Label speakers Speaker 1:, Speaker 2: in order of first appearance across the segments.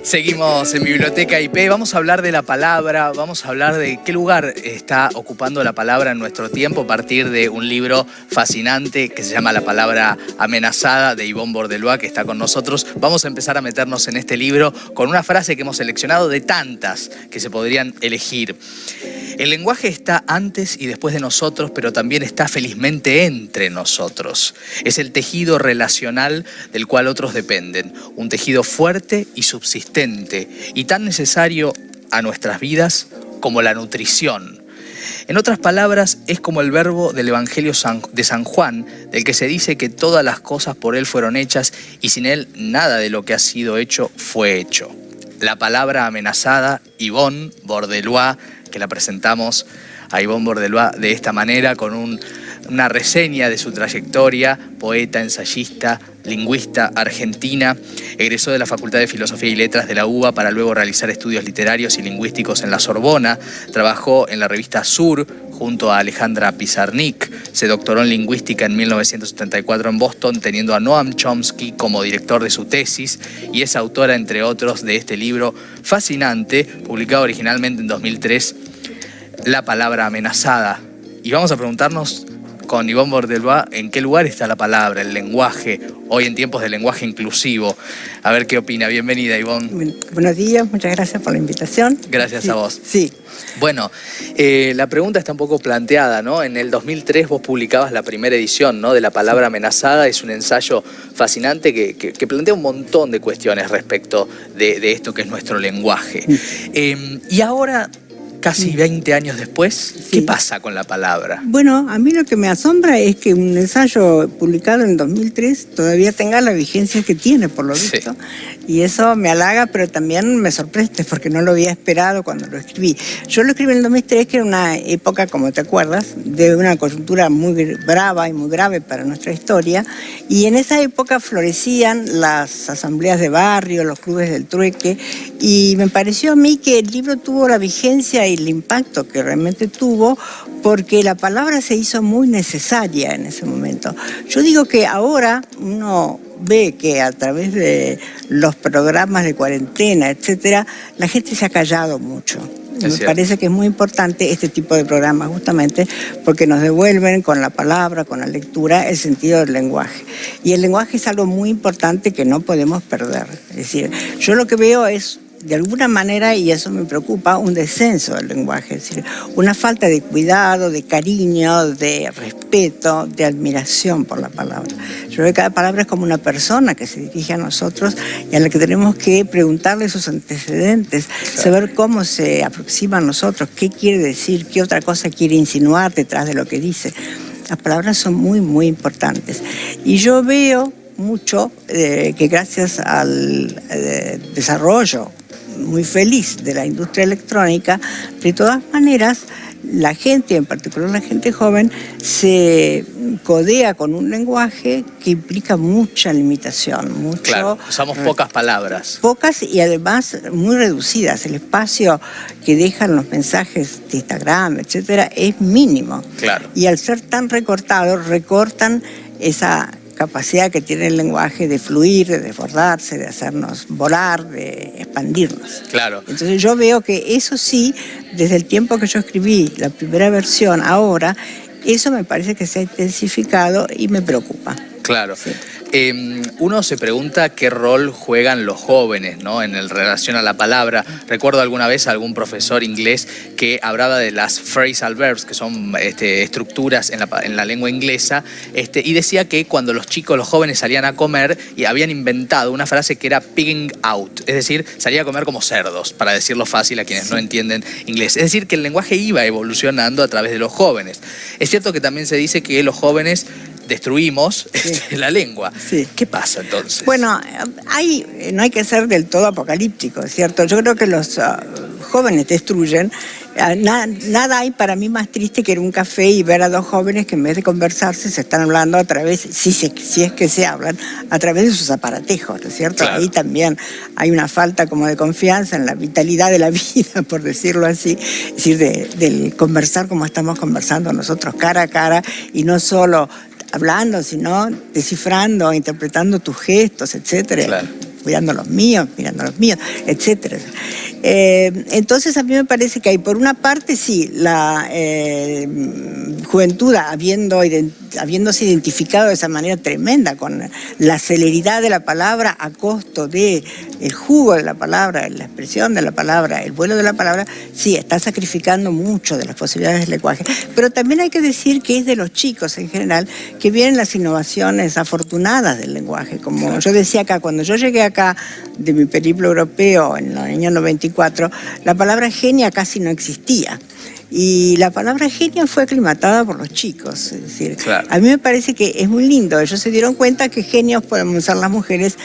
Speaker 1: Seguimos en Biblioteca IP, vamos a hablar de la palabra, vamos a hablar de qué lugar está ocupando la palabra en nuestro tiempo a partir de un libro fascinante que se llama La palabra amenazada de Ivonne Bordelois, que está con nosotros. Vamos a empezar a meternos en este libro con una frase que hemos seleccionado de tantas que se podrían elegir. El lenguaje está antes y después de nosotros, pero también está felizmente entre nosotros. Es el tejido relacional del cual otros dependen, un tejido fuerte y subsistente, y tan necesario a nuestras vidas como la nutrición. En otras palabras, es como el verbo del Evangelio de San Juan, del que se dice que todas las cosas por él fueron hechas y sin él nada de lo que ha sido hecho fue hecho. La palabra amenazada, Ivonne Bordelois, que la presentamos a Ivonne Bordelois de esta manera, con una reseña de su trayectoria: poeta, ensayista, lingüista argentina, egresó de la Facultad de Filosofía y Letras de la UBA para luego realizar estudios literarios y lingüísticos en la Sorbona. Trabajó en la revista Sur junto a Alejandra Pizarnik. Se doctoró en lingüística en 1974 en Boston, teniendo a Noam Chomsky como director de su tesis, y es autora, entre otros, de este libro fascinante, publicado originalmente en 2003, La palabra amenazada. Y vamos a preguntarnos con Ivonne Bordelois en qué lugar está la palabra, el lenguaje, hoy en tiempos de lenguaje inclusivo. A ver qué opina. Bienvenida, Ivonne.
Speaker 2: Buenos días, muchas gracias por la invitación.
Speaker 1: Gracias a vos.
Speaker 2: Sí.
Speaker 1: Bueno, la pregunta está un poco planteada, ¿no? En el 2003 vos publicabas la primera edición, ¿no?, de La palabra amenazada. Es un ensayo fascinante que plantea un montón de cuestiones respecto de esto que es nuestro lenguaje. Y ahora, casi 20 años después, ¿qué pasa con la palabra?
Speaker 2: Bueno, a mí lo que me asombra es que un ensayo publicado en 2003 todavía tenga la vigencia que tiene, por lo visto. Y eso me halaga, pero también me sorprende, porque no lo había esperado cuando lo escribí. Yo lo escribí en el 2003, que era una época, como te acuerdas, de una coyuntura muy brava y muy grave para nuestra historia. Y en esa época florecían las asambleas de barrio, los clubes del trueque. Y me pareció a mí que el libro tuvo la vigencia y el impacto que realmente tuvo, porque la palabra se hizo muy necesaria en ese momento. Yo digo que ahora uno ve que a través de los programas de cuarentena, etcétera, la gente se ha callado mucho. Me parece que es muy importante este tipo de programas, justamente porque nos devuelven con la palabra, con la lectura, el sentido del lenguaje. Y el lenguaje es algo muy importante que no podemos perder. Es decir, yo lo que veo es, de alguna manera, y eso me preocupa, un descenso del lenguaje, es decir, una falta de cuidado, de cariño, de respeto, de admiración por la palabra. Yo creo que cada palabra es como una persona que se dirige a nosotros y a la que tenemos que preguntarle sus antecedentes, saber cómo se aproxima a nosotros, qué quiere decir, qué otra cosa quiere insinuar detrás de lo que dice. Las palabras son muy, muy importantes. Y yo veo mucho que gracias al desarrollo muy feliz de la industria electrónica, de todas maneras, la gente, en particular la gente joven, se codea con un lenguaje que implica mucha limitación. Mucho,
Speaker 1: claro, usamos pocas palabras.
Speaker 2: Pocas y además muy reducidas. El espacio que dejan los mensajes de Instagram, etcétera, es mínimo.
Speaker 1: Claro.
Speaker 2: Y al ser tan recortados, recortan esa capacidad que tiene el lenguaje de fluir, de desbordarse, de hacernos volar, de expandirnos.
Speaker 1: Claro.
Speaker 2: Entonces yo veo que eso sí, desde el tiempo que yo escribí la primera versión, ahora, eso me parece que se ha intensificado y me preocupa.
Speaker 1: Claro.
Speaker 2: Sí.
Speaker 1: Uno se pregunta qué rol juegan los jóvenes, ¿no?, en relación a la palabra. Recuerdo alguna vez a algún profesor inglés que hablaba de las phrasal verbs, que son estructuras en la lengua inglesa, y decía que cuando los jóvenes salían a comer, y habían inventado una frase que era pigging out, es decir, salía a comer como cerdos, para decirlo fácil a quienes no entienden inglés. Es decir, que el lenguaje iba evolucionando a través de los jóvenes. Es cierto que también se dice que los jóvenes destruimos la lengua. Sí. ¿Qué pasa entonces?
Speaker 2: Bueno, no hay que ser del todo apocalíptico, ¿es cierto? Yo creo que los jóvenes destruyen. Nada hay para mí más triste que ir a un café y ver a dos jóvenes que en vez de conversarse se están hablando a través, si es que se hablan, a través de sus aparatejos, ¿no es cierto? Claro. Ahí también hay una falta como de confianza en la vitalidad de la vida, por decirlo así, es decir, del conversar como estamos conversando nosotros cara a cara y no solo hablando, sino descifrando, interpretando tus gestos, etcétera.
Speaker 1: Claro.
Speaker 2: cuidando los míos, mirando los míos, etcétera. Entonces a mí me parece que hay, por una parte, sí, la juventud habiéndose identificado de esa manera tremenda con la celeridad de la palabra a costo de el jugo de la palabra, la expresión de la palabra, el vuelo de la palabra, sí, está sacrificando mucho de las posibilidades del lenguaje. Pero también hay que decir que es de los chicos en general que vienen las innovaciones afortunadas del lenguaje. Como yo decía acá, cuando yo llegué acá de mi periplo europeo en el año 94, la palabra genia casi no existía. Y la palabra genio fue aclimatada por los chicos. Es decir, claro, a mí me parece que es muy lindo. Ellos se dieron cuenta que genios podemos ser las mujeres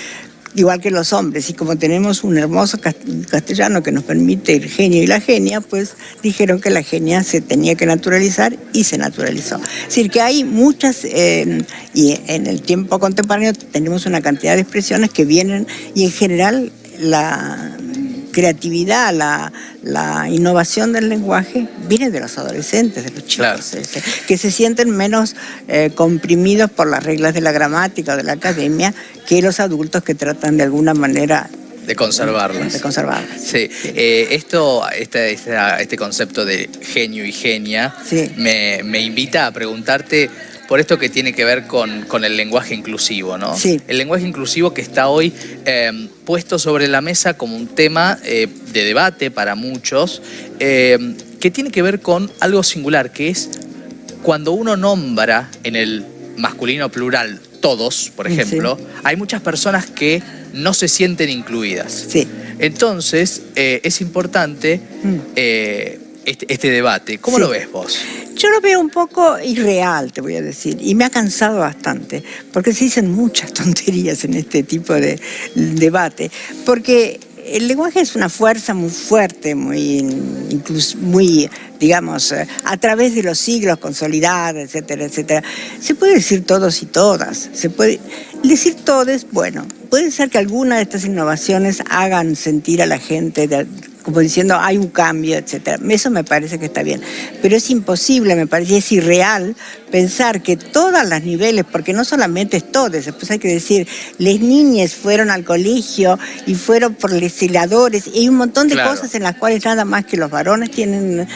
Speaker 2: igual que los hombres. Y como tenemos un hermoso castellano que nos permite el genio y la genia, pues dijeron que la genia se tenía que naturalizar y se naturalizó. Es decir, que hay muchas, y en el tiempo contemporáneo tenemos una cantidad de expresiones que vienen, y en general la creatividad, la innovación del lenguaje viene de los adolescentes, de los chicos, claro, que se sienten menos comprimidos por las reglas de la gramática o de la academia que los adultos que tratan de alguna manera
Speaker 1: de conservarlas.
Speaker 2: De conservarlas.
Speaker 1: Sí. Sí. Este concepto de genio y genia, sí, me invita a preguntarte por esto que tiene que ver con el lenguaje inclusivo, ¿no?
Speaker 2: Sí.
Speaker 1: El lenguaje inclusivo que está hoy puesto sobre la mesa como un tema de debate para muchos, que tiene que ver con algo singular, que es cuando uno nombra en el masculino plural todos, por ejemplo, sí, hay muchas personas que no se sienten incluidas.
Speaker 2: Sí.
Speaker 1: Entonces, es importante este debate. ¿Cómo, sí, lo ves vos?
Speaker 2: Yo lo veo un poco irreal, te voy a decir, y me ha cansado bastante, porque se dicen muchas tonterías en este tipo de debate, porque el lenguaje es una fuerza muy fuerte, muy, digamos, a través de los siglos consolidada, etcétera, etcétera. Se puede decir todos y todas, se puede decir todes, bueno, puede ser que alguna de estas innovaciones hagan sentir a la gente como diciendo hay un cambio, etcétera. Eso me parece que está bien. Pero es imposible, me parece, es irreal pensar que todos los niveles, porque no solamente es todos, después hay que decir, las niñas fueron al colegio y fueron por legisladores, y hay un montón de, claro, cosas en las cuales nada más que los varones tienen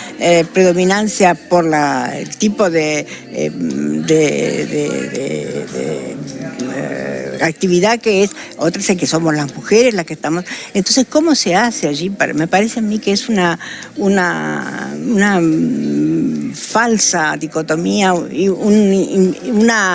Speaker 2: predominancia por el tipo de actividad que es, otras es que somos las mujeres las que estamos. Entonces, ¿cómo se hace allí? Me parece a mí que es una falsa dicotomía y un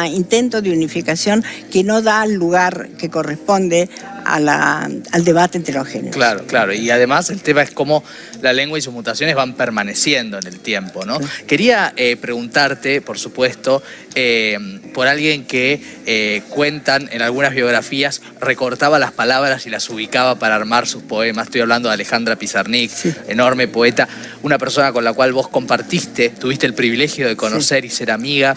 Speaker 2: intento de unificación que no da el lugar que corresponde al debate entre los géneros.
Speaker 1: Claro, claro. Y además el tema es cómo la lengua y sus mutaciones van permaneciendo en el tiempo, ¿no? Sí. Quería preguntarte, por supuesto, por alguien que cuentan en algunas biografías, recortaba las palabras y las ubicaba para armar sus poemas. Estoy hablando de Alejandra Pizarnik, sí, enorme poeta, una persona con la cual vos tuviste el privilegio de conocer, sí, y ser amiga.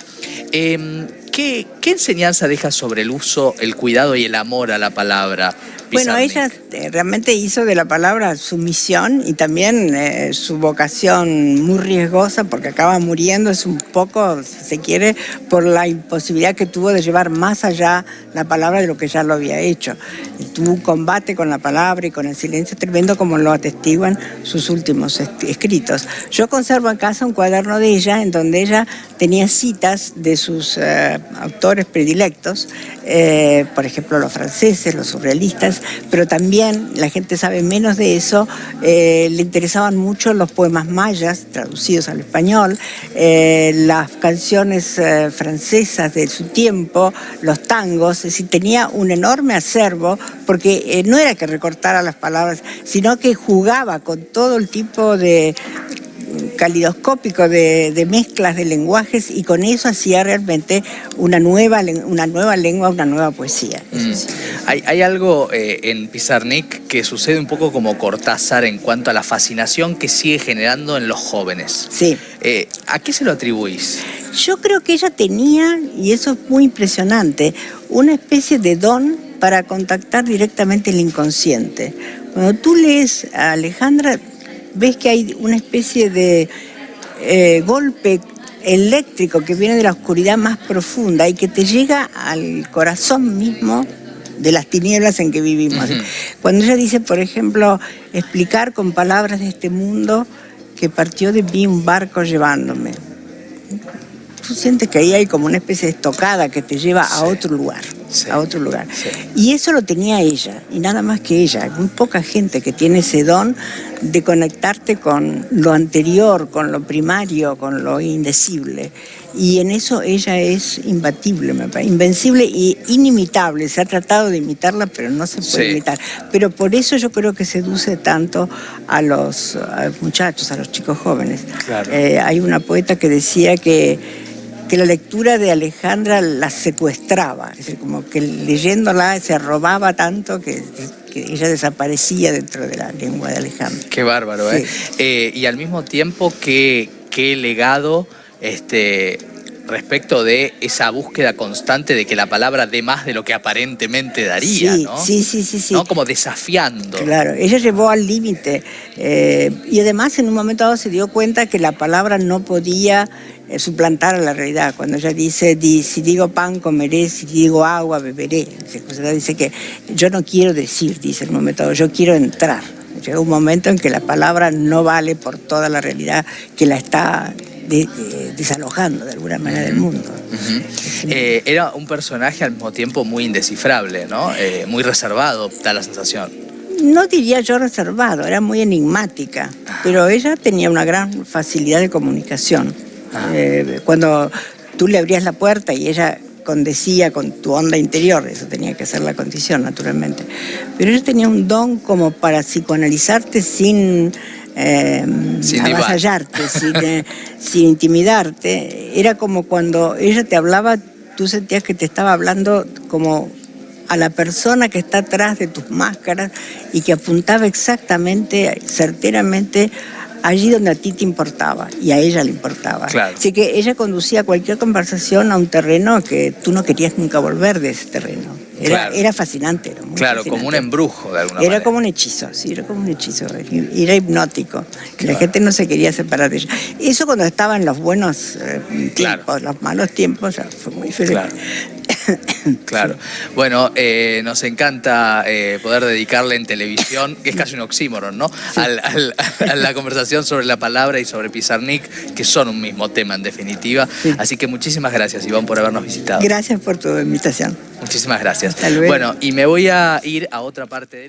Speaker 1: ¿Qué enseñanza deja sobre el uso, el cuidado y el amor a la palabra Pizarnik?
Speaker 2: Bueno, ella realmente hizo de la palabra su misión y también su vocación muy riesgosa, porque acaba muriendo, es un poco, si se quiere, por la imposibilidad que tuvo de llevar más allá la palabra de lo que ya lo había hecho. Y tuvo un combate con la palabra y con el silencio tremendo, como lo atestiguan sus últimos escritos. Yo conservo en casa un cuaderno de ella en donde ella tenía citas de sus autores predilectos, por ejemplo los franceses, los surrealistas, pero también la gente sabe menos de eso, le interesaban mucho los poemas mayas traducidos al español, las canciones francesas de su tiempo, los tangos, es decir, tenía un enorme acervo, porque no era que recortara las palabras, sino que jugaba con todo el tipo de calidoscópico de mezclas de lenguajes, y con eso hacía realmente una nueva lengua, una nueva poesía. Sí.
Speaker 1: Hay algo en Pizarnik que sucede un poco como Cortázar en cuanto a la fascinación que sigue generando en los jóvenes.
Speaker 2: Sí.
Speaker 1: ¿A qué se lo atribuís?
Speaker 2: Yo creo que ella tenía, y eso es muy impresionante, una especie de don para contactar directamente el inconsciente. Cuando tú lees a Alejandra, ves que hay una especie de golpe eléctrico que viene de la oscuridad más profunda y que te llega al corazón mismo de las tinieblas en que vivimos. Cuando ella dice, por ejemplo, explicar con palabras de este mundo que partió de mí un barco llevándome. Tú sientes que ahí hay como una especie de estocada que te lleva a otro lugar, a otro lugar. Y eso lo tenía ella, y nada más que ella. Hay muy poca gente que tiene ese don de conectarte con lo anterior, con lo primario, con lo indecible. Y en eso ella es imbatible, me parece, invencible e inimitable. Se ha tratado de imitarla, pero no se puede imitar. Pero por eso yo creo que seduce tanto a los muchachos, a los chicos jóvenes.
Speaker 1: Claro.
Speaker 2: Hay una poeta que decía que la lectura de Alejandra la secuestraba, es decir, como que leyéndola se robaba tanto que ella desaparecía dentro de la lengua de Alejandra.
Speaker 1: Qué bárbaro, ¿eh? Y al mismo tiempo, qué legado respecto de esa búsqueda constante de que la palabra dé más de lo que aparentemente daría, ¿no?
Speaker 2: Sí.
Speaker 1: ¿No? Como desafiando.
Speaker 2: Claro, ella llevó al límite y además en un momento dado se dio cuenta que la palabra no podía suplantar a la realidad. Cuando ella dice, si digo pan comeré, si digo agua beberé. Ella dice que yo no quiero decir, dice en un momento dado, yo quiero entrar. Llega un momento en que la palabra no vale por toda la realidad que la está desalojando de alguna manera del mundo.
Speaker 1: Era un personaje al mismo tiempo muy indescifrable, ¿no? Muy reservado, da la sensación.
Speaker 2: No diría yo reservado, era muy enigmática, pero ella tenía una gran facilidad de comunicación. Cuando tú le abrías la puerta y ella condecía con tu onda interior, eso tenía que ser la condición, naturalmente. Pero ella tenía un don como para psicoanalizarte sin avasallarte, sin intimidarte. Era como cuando ella te hablaba, tú sentías que te estaba hablando como a la persona que está atrás de tus máscaras y que apuntaba exactamente, certeramente, allí donde a ti te importaba y a ella le importaba.
Speaker 1: Claro.
Speaker 2: Así que ella conducía cualquier conversación a un terreno que tú no querías nunca volver de ese terreno. Era fascinante. Era muy fascinante.
Speaker 1: Como un embrujo de alguna manera.
Speaker 2: Era como un hechizo, sí, era como un hechizo. Era hipnótico. Claro. La gente no se quería separar de ella. Eso cuando estaba en los buenos tiempos, los malos tiempos, ya fue muy feliz.
Speaker 1: Claro. Bueno, nos encanta poder dedicarle en televisión, que es casi un oxímoron, ¿no? A la conversación sobre la palabra y sobre Pizarnik, que son un mismo tema en definitiva. Así que muchísimas gracias, Ivonne, por habernos visitado.
Speaker 2: Gracias por tu invitación.
Speaker 1: Muchísimas gracias.
Speaker 2: Hasta luego.
Speaker 1: Bueno, y me voy a ir a otra parte de